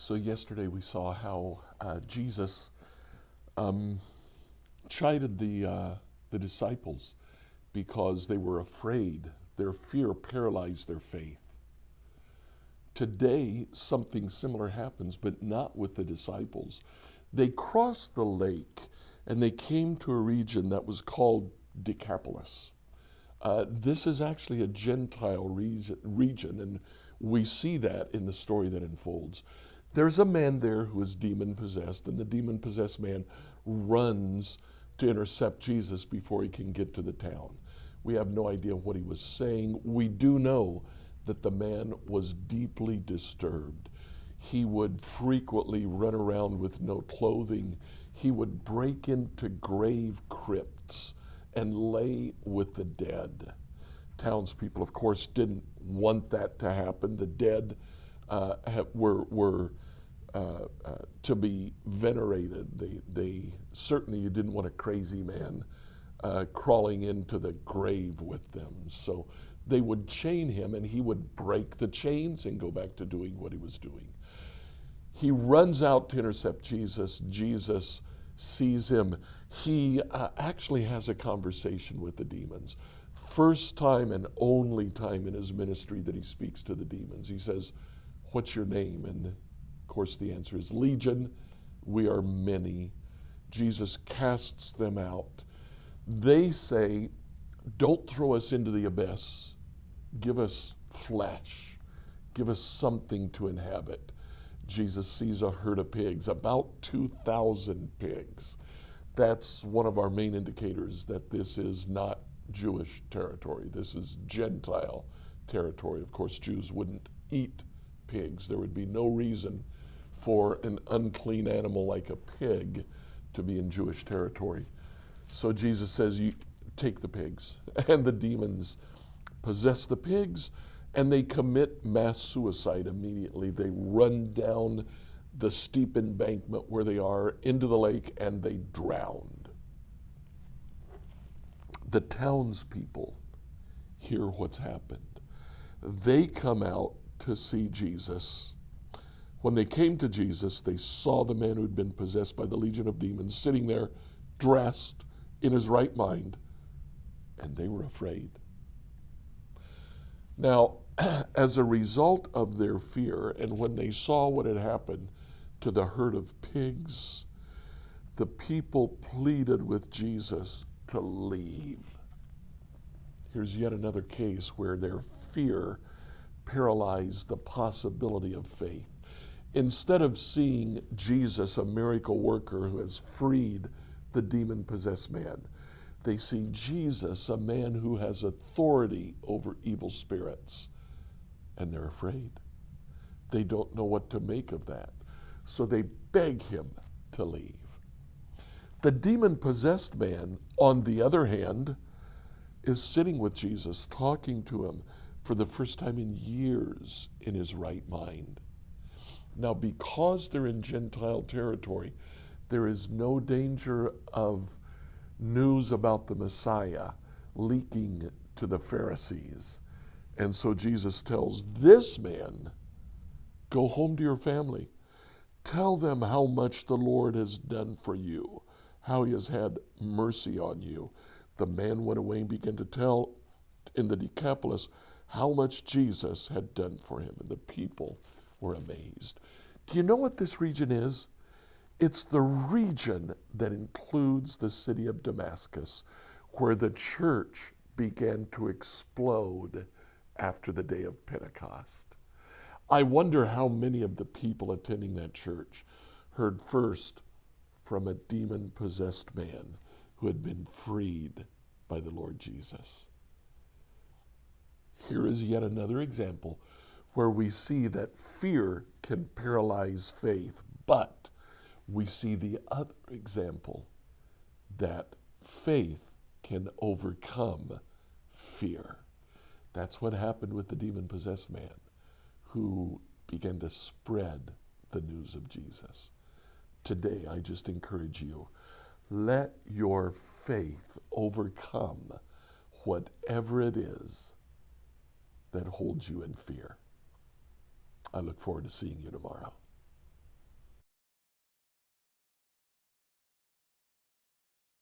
So yesterday we saw how Jesus chided the disciples because they were afraid. Their fear paralyzed their faith. Today, something similar happens, but not with the disciples. They crossed the lake and they came to a region that was called Decapolis. This is actually a Gentile region, and we see that in the story that unfolds. There's a man there who is demon possessed, and the demon possessed man runs to intercept Jesus before he can get to the town. We have no idea what he was saying. We do know that the man was deeply disturbed. He would frequently run around with no clothing. He would break into grave crypts and lay with the dead. Townspeople, of course, didn't want that to happen. The dead were to be venerated. They certainly, you didn't want a crazy man crawling into the grave with them. So they would chain him, and he would break the chains and go back to doing what he was doing. He runs out to intercept Jesus. Jesus sees him. He actually has a conversation with the demons. First time and only time in his ministry that he speaks to the demons. He says, "What's your name?" And of course the answer is Legion. We are many. Jesus casts them out. They say, "Don't throw us into the abyss. Give us flesh. Give us something to inhabit." Jesus sees a herd of pigs, about 2,000 pigs. That's one of our main indicators that this is not Jewish territory. This is Gentile territory. Of course, Jews wouldn't eat pigs. There would be no reason for an unclean animal like a pig to be in Jewish territory. So Jesus says, "You take the pigs." And the demons possess the pigs, and they commit mass suicide immediately. They run down the steep embankment where they are into the lake, and they drowned. The townspeople hear what's happened. They come out to see Jesus. When they came to Jesus, they saw the man who'd been possessed by the legion of demons sitting there, dressed in his right mind, and they were afraid. Now, as a result of their fear, and when they saw what had happened to the herd of pigs, the people pleaded with Jesus to leave. Here's yet another case where their fear paralyzed the possibility of faith. Instead of seeing Jesus, a miracle worker who has freed the demon-possessed man, they see Jesus, a man who has authority over evil spirits, and they're afraid. They don't know what to make of that. So they beg him to leave. The demon-possessed man, on the other hand, is sitting with Jesus, talking to him for the first time in years in his right mind. Now, because they're in Gentile territory, there is no danger of news about the Messiah leaking to the Pharisees. And so Jesus tells this man, "Go home to your family. Tell them how much the Lord has done for you, how he has had mercy on you." The man went away and began to tell in the Decapolis how much Jesus had done for him, and the people were amazed. Do you know what this region is? It's the region that includes the city of Damascus, where the church began to explode after the day of Pentecost. I wonder how many of the people attending that church heard first from a demon-possessed man who had been freed by the Lord Jesus. Here is yet another example where we see that fear can paralyze faith, but we see the other example that faith can overcome fear. That's what happened with the demon-possessed man who began to spread the news of Jesus. Today, I just encourage you, let your faith overcome whatever it is that holds you in fear. I look forward to seeing you tomorrow.